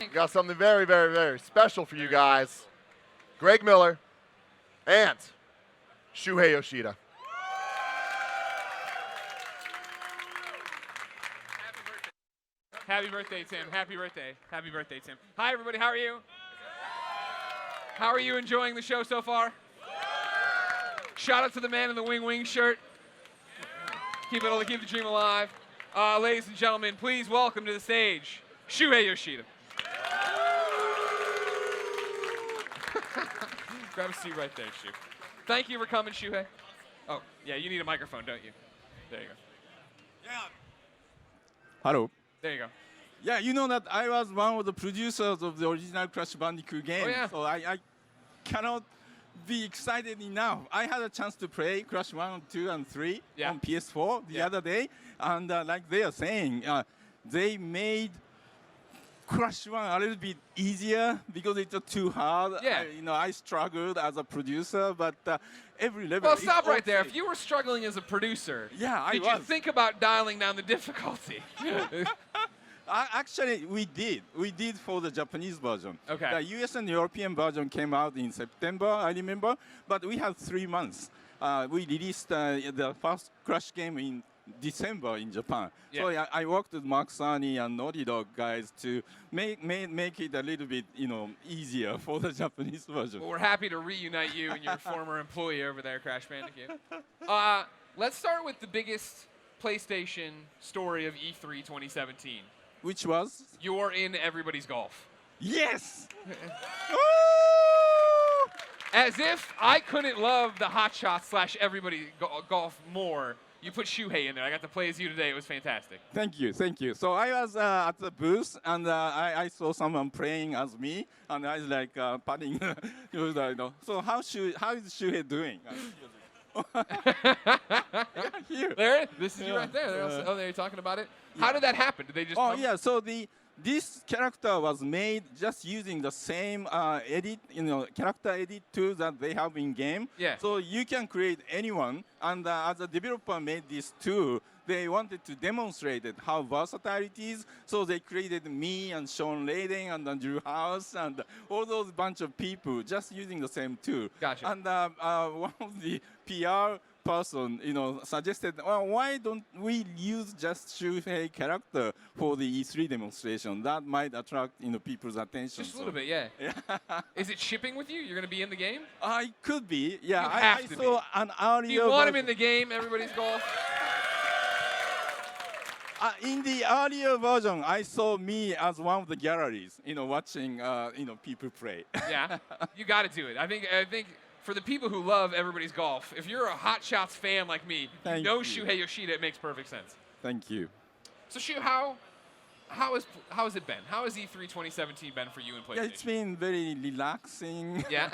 We got something very, very, very special for you guys. Greg Miller and Shuhei Yoshida. Happy birthday, Tim. Happy birthday. Happy birthday, Tim. Hi, everybody. How are you? How are you enjoying the show so far? Shout out to the man in the Wing Wing shirt. Keep the dream alive. Ladies and gentlemen, please welcome to the stage, Shuhei Yoshida. Grab a seat right there, Shu. Thank you for coming, Shuhei. Oh, yeah, you need a microphone, don't you? There you go. Yeah. Hello. There you go. Yeah, you know that I was one of the producers of the original Crash Bandicoot game. Oh, yeah. So I cannot be excited enough. I had a chance to play Crash 1, 2, and 3 on PS4 the other day. And like they are saying, they made Crash 1 a little bit easier because it's too hard. Yeah. I struggled as a producer, but every level. Well, stop right there. If you were struggling as a producer, did you think about dialing down the difficulty? Actually, we did. We did for the Japanese version. Okay. The US and European version came out in September, I remember. But we had 3 months. We released the first Crash game in December in Japan. Yeah. So I worked with Mark Cerny and Naughty Dog guys to make it a little bit, easier for the Japanese version. Well, we're happy to reunite you and your former employee over there, Crash Bandicoot. Let's start with the biggest PlayStation story of E3 2017. Which was? You're in everybody's golf. Yes! As if I couldn't love the hotshots / everybody golf more. You put Shuhei in there. I got to play as you today. It was fantastic. Thank you, thank you. So I was at the booth, and I saw someone playing as me, and I was like patting. So how is Shuhei doing? Here. There, this is you right there. Oh, they're talking about it. Yeah. How did that happen? Did they just? Oh yeah. So this character was made just using the same character edit tool that they have in game. Yeah. So you can create anyone, and as a developer made this tool, they wanted to demonstrate how versatile it is. So they created me and Sean Layden and Andrew House and all those bunch of people just using the same tool. Gotcha. And one of the PR person, suggested, well, why don't we use just Shuhei character for the E3 demonstration? That might attract, people's attention. Just a little bit, yeah. Is it shipping with you? You're going to be in the game? I could be, yeah. You have I to saw an earlier. Do you want him in the game? Everybody's golf. In the earlier version, I saw me as one of the galleries, watching, people play. Yeah, you got to do it. I think for the people who love everybody's golf, if you're a Hot Shots fan like me, you know Shuhei Yoshida, it makes perfect sense. Thank you. So Shu, how has it been? How has E3 2017 been for you in PlayStation? Yeah, it's been very relaxing. Yeah.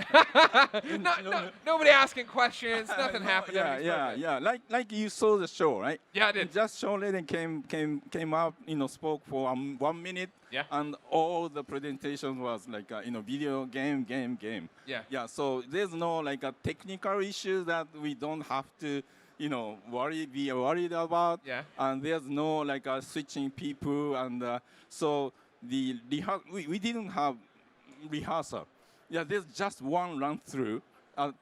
Nobody asking questions. Nothing happening. Yeah. Like you saw the show, right? Yeah, I did. Just Sean Layden came up, spoke for 1 minute. Yeah. And all the presentation was like, video game. Yeah. Yeah. So there's no a technical issue that we don't have to. Be worried about. Yeah. And there's no switching people, and so we didn't have rehearsal. Yeah, there's just one run through at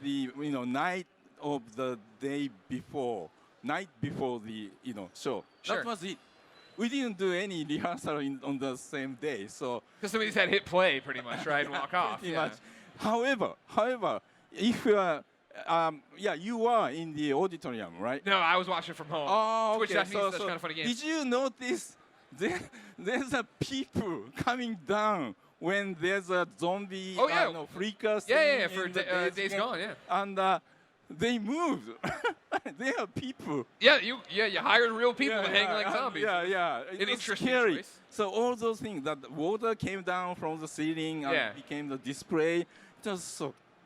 the night of the day before, the show. Sure. That was it. We didn't do any rehearsal on the same day, so. Because somebody just had hit play pretty much, right, and walk off. Pretty much. However, if you are. You are in the auditorium, right? No, I was watching from home. Oh, okay. Which that's kind of funny game. Did you notice there's a people coming down when there's a zombie freaker scene? Yeah, for Days Gone, yeah. And they moved. They are people. Yeah, you hired real people to hang like zombies. Yeah. An interesting scary. choice. So all those things, that water came down from the ceiling and became the display. It was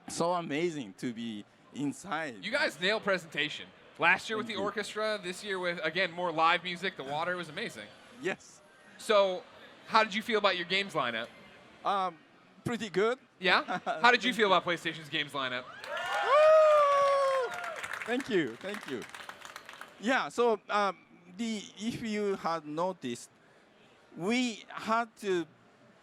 so amazing to be inside. You guys nailed presentation. Last year with the orchestra, this year with, again, more live music, the water was amazing. Yes. So, how did you feel about your games lineup? Pretty good. Yeah? How did you feel about PlayStation's games lineup? Thank you. Yeah, so if you had noticed, we had to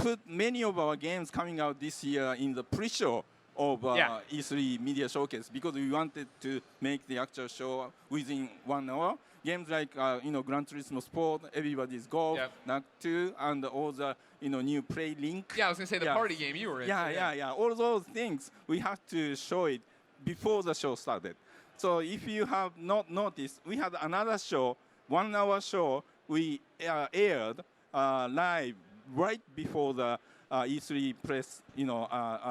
put many of our games coming out this year in the pre-show of E3 Media Showcase because we wanted to make the actual show within 1 hour. Games like Gran Turismo Sport, Everybody's Golf, NAC 2, and all the new Play Link. Yeah, I was gonna say the party game you were in. Yeah. All those things we have to show it before the show started. So if you have not noticed, we had another show, 1 hour show, we aired live right before the E3 press,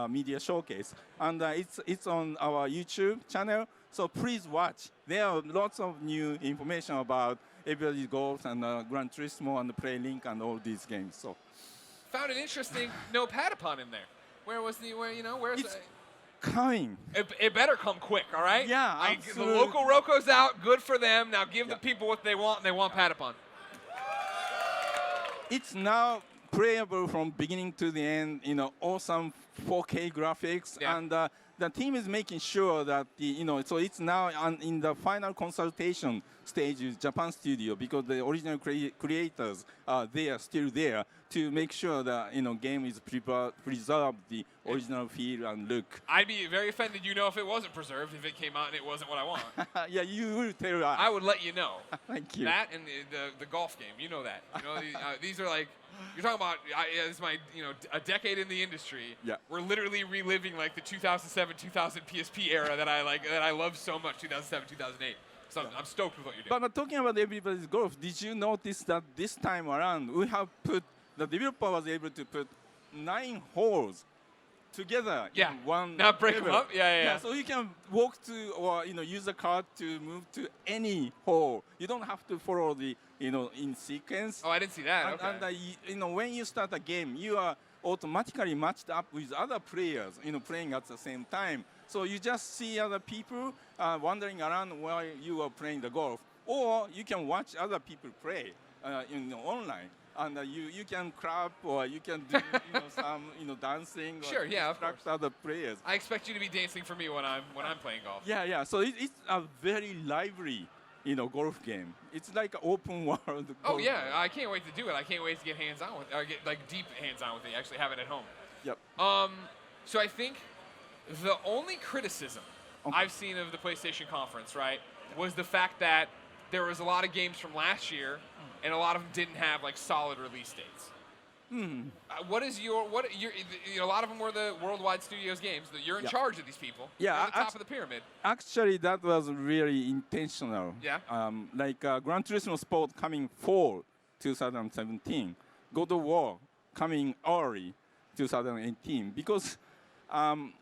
media showcase, and it's on our YouTube channel. So please watch. There are lots of new information about Everybody's Golf and Gran Turismo and the Play Link and all these games. So found it interesting. No Patapon in there. Where's it's coming. It better come quick, all right? Yeah, The absolutely. local Roko's out. Good for them. Now give the people what they want, and they want Patapon. It's now playable from beginning to the end, awesome 4K graphics, and the team is making sure that so it's now in the final consultation stage with Japan studio because the original creators are still there to make sure that game is preserved the original feel and look. I'd be very offended, if it wasn't preserved, if it came out and it wasn't what I want. Yeah, you will tell us. I would let you know. Thank you. That and the golf game, you know that. These are like, you're talking about. This is my, a decade in the industry. Yeah. We're literally reliving like the 2007, 2000 PSP era that I love so much. 2007, 2008. So I'm stoked with what you're doing. But talking about Everybody's Golf, did you notice that this time around the developer was able to put 9 holes together in one Not break level. them up? Yeah. So you can walk to or use the card to move to any hole. You don't have to follow the in sequence. Oh, I didn't see that. Okay. And when you start a game, you are automatically matched up with other players, playing at the same time. So you just see other people wandering around while you are playing the golf, or you can watch other people play online. And you can clap or you can do some dancing. Sure, or of course. Other players. I expect you to be dancing for me when I'm playing golf. Yeah. So it's a very lively golf game. It's like an open world. Oh yeah, I can't wait to do it. I can't wait to get hands-on with it, or get like deep hands-on with it. Actually have it at home. Yep. So I think the only criticism I've seen of the PlayStation conference, right, was the fact that there was a lot of games from last year, and a lot of them didn't have like solid release dates. A lot of them were the Worldwide Studios games. You're in charge of these people. Yeah, you're at the top of the pyramid. Actually, that was really intentional. Yeah. Like Gran Turismo Sport coming fall 2017, God of War coming early 2018, because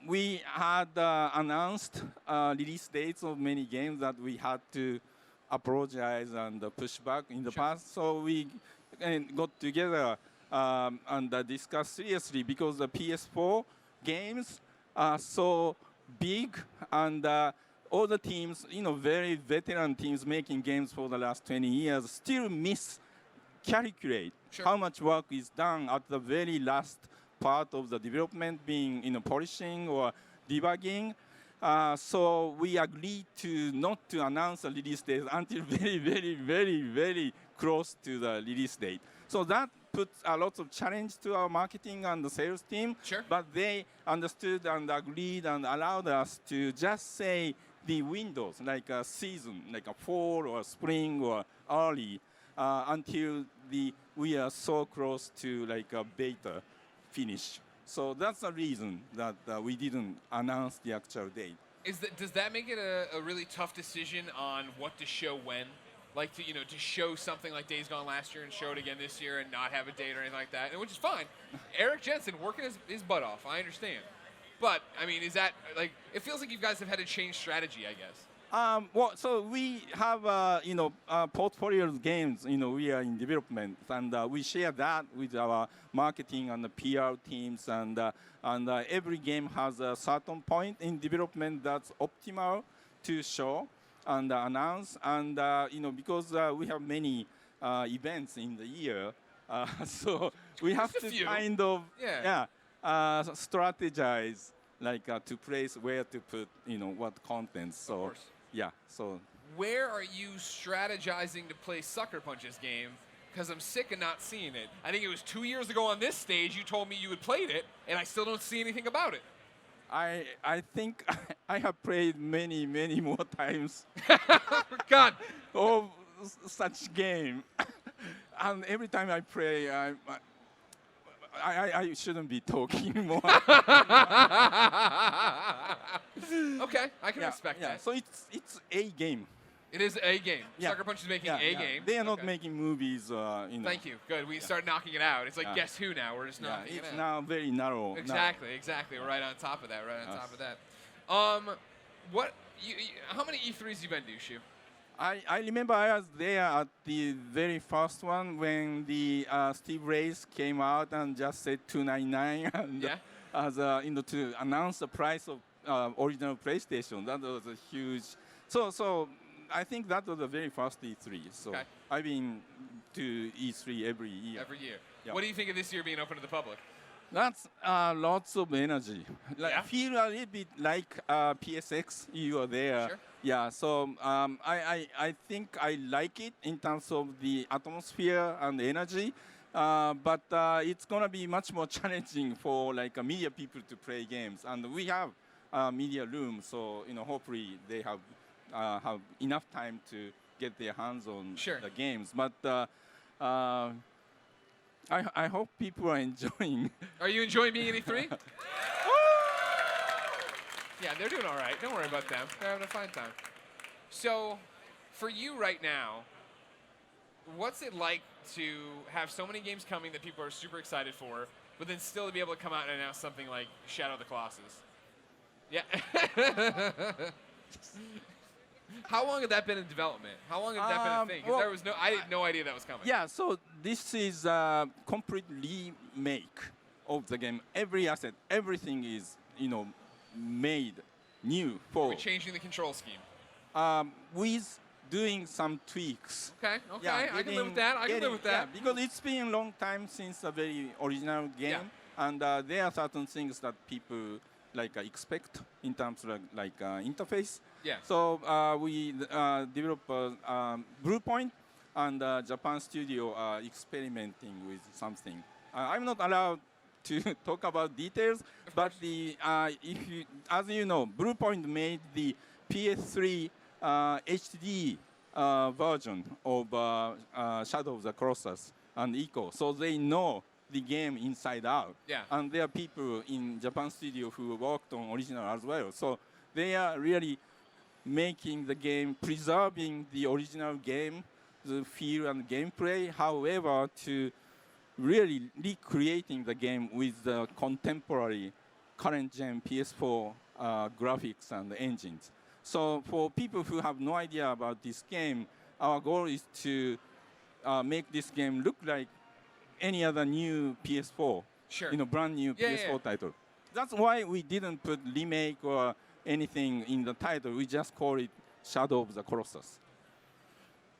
we had announced release dates of many games that we had to apologize and push back in the past. So we got together and discussed seriously because the PS4 games are so big and all the teams, very veteran teams making games for the last 20 years still miscalculate how much work is done at the very last part of the development, being polishing or debugging. So we agreed to not to announce a release date until very, very, very, very close to the release date. So that puts a lot of challenge to our marketing and the sales team. Sure. But they understood and agreed and allowed us to just say the windows, like a season, like a fall or spring or early, until we are so close to like a beta finish. So that's the reason that we didn't announce the actual date. Does that make it a really tough decision on what to show when? Like to show something like Days Gone last year and show it again this year and not have a date or anything like that, which is fine. Eric Jensen working his butt off, I understand. But I mean, is that like, it feels like you guys have had to change strategy, I guess. Well, so we have a portfolio of games. We are in development, and we share that with our marketing and the PR teams. And every game has a certain point in development that's optimal to show and announce. And because we have many events in the year, so we have to kind of strategize, like to place where to put what contents. So. Of course. Yeah, so. Where are you strategizing to play Sucker Punch's game because I'm sick of not seeing it. I think it was 2 years ago on this stage you told me you had played it, and I still don't see anything about it. I think I have played many more times God. of such game, and every time I play, I shouldn't be talking more. Okay, I can respect that. So it's a game. It is a game. Yeah. Sucker Punch is making a game. They are not making movies. Thank you. Good. We started knocking it out. It's like Guess Who now. We're just knocking it it's out. now very narrow. Exactly. We're right on top of that. How many E3s you been to, Shu? I remember I was there at the very first one when the Steve Race came out and just said $299 and as to announce the price of original PlayStation. That was a huge. So I think that was the very first E3. So I've been to E3 every year. Every year. Yeah. What do you think of this year being open to the public? That's lots of energy. Feel a little bit like PSX. You are there. Sure. Yeah. So I think I like it in terms of the atmosphere and the energy. But it's gonna be much more challenging for media people to play games, and we have media room. So hopefully they have enough time to get their hands on the games. But I hope people are enjoying. Are you enjoying being in E3? Yeah, they're doing all right. Don't worry about them. They're having a fine time. So, for you right now, what's it like to have so many games coming that people are super excited for, but then still to be able to come out and announce something like Shadow of the Colossus? Yeah. How long had that been in development? How long had that been a thing? Because I had no idea that was coming. Yeah, so this is a complete remake of the game. Every asset, everything is made new for. We're changing the control scheme. With doing some tweaks. Okay. Yeah, I can live with that. Yeah, because it's been a long time since a very original game, and there are certain things that people expect in terms of interface. Yeah. So we developed Blue Point, and Japan studio are experimenting with something. I'm not allowed to talk about details, but as you know, Blue Point made the PS3 HD version of Shadow of the Colossus and Echo, so they know the game inside out. Yeah. And there are people in Japan studio who worked on original as well. So they are really making the game, preserving the original game, the feel and gameplay, however, to really recreating the game with the contemporary current gen PS4 graphics and engines. So for people who have no idea about this game, our goal is to make this game look like any other new PS4, brand new PS4 title. That's why we didn't put remake or anything in the title. We just call it Shadow of the Colossus.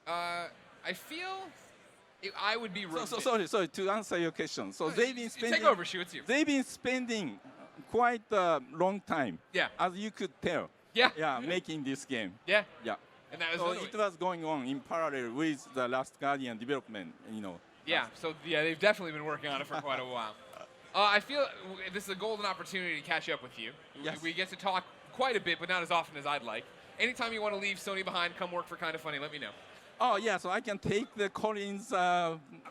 I feel I would be wrong. Sorry, to answer your question. So they've been spending. Take over, Shu. It's you. They've been spending quite a long time. Yeah. As you could tell. Yeah. Yeah, making this game. Yeah. Yeah. And that so it was going on in parallel with the Last Guardian development, Yeah, so they've definitely been working on it for quite a while. I feel this is a golden opportunity to catch up with you. Yes. We get to talk quite a bit, but not as often as I'd like. Anytime you want to leave Sony behind, come work for Kinda Funny, let me know. Oh, yeah, so I can take the Collins.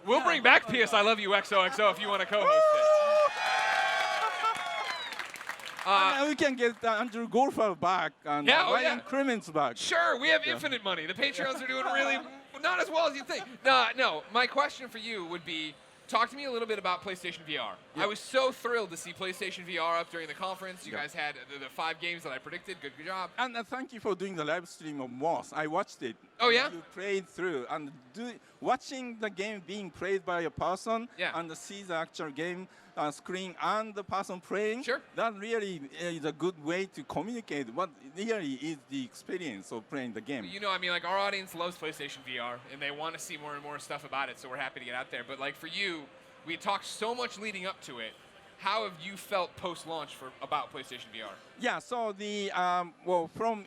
We'll bring back PS I Love You XOXO if you want to co-host it. We can get Andrew Golfer back and Ryan Clements back. Sure, we have infinite money. The Patreons are doing really not as well as you think. No, my question for you would be, talk to me a little bit about PlayStation VR. I was so thrilled to see PlayStation VR up during the conference. You guys had the 5 games that I predicted. Good job. And thank you for doing the live stream of Moss. I watched it. Oh, yeah? You played through. And watching the game being played by a person and see the actual game screen and the person playing, that really is a good way to communicate what really is the experience of playing the game. Our audience loves PlayStation VR, and they want to see more and more stuff about it, so we're happy to get out there. But, for you, we talked so much leading up to it. How have you felt post-launch about PlayStation VR? Yeah, so the,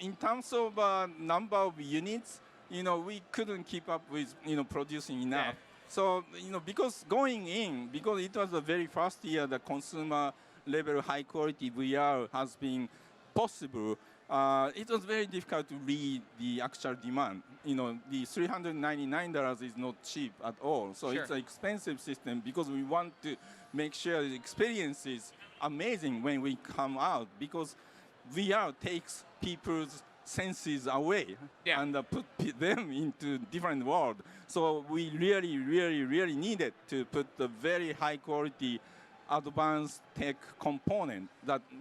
in terms of number of units, we couldn't keep up with, producing enough. So, because going in, because it was the very first year the consumer level high quality VR has been possible, it was very difficult to read the actual demand. The $399 is not cheap at all. So Sure. it's an expensive system because we want to make sure the experience is amazing when we come out, because VR takes people's senses away and put them into different world. So we really, really, really needed to put the very high quality advanced tech component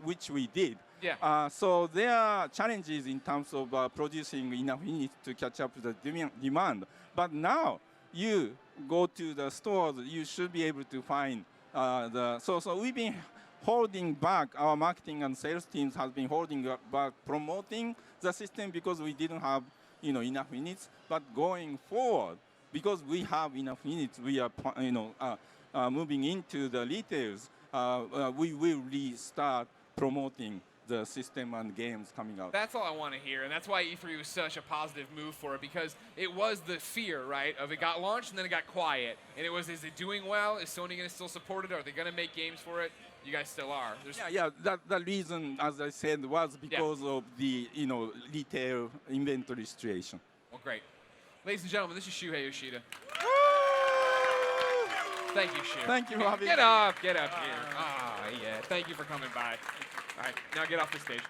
which we did. Yeah. So there are challenges in terms of producing enough units to catch up with the demand. But now you go to the stores, you should be able to find So we've been holding back, our marketing and sales teams has been holding back promoting the system because we didn't have enough units. But going forward, because we have enough units, we are moving into the retails. We will restart promoting the system and games coming out. That's all I want to hear, and that's why E3 was such a positive move for it, because it was the fear, right, of it got launched and then it got quiet. And it was, is it doing well? Is Sony going to still support it? Are they going to make games for it? You guys still are. The reason, as I said, was because of the retail inventory situation. Well, great. Ladies and gentlemen, this is Shuhei Yoshida. Thank you, Shu. Thank you for having me. Get up here. Ah, yeah. Thank you for coming by. All right, now get off the stage.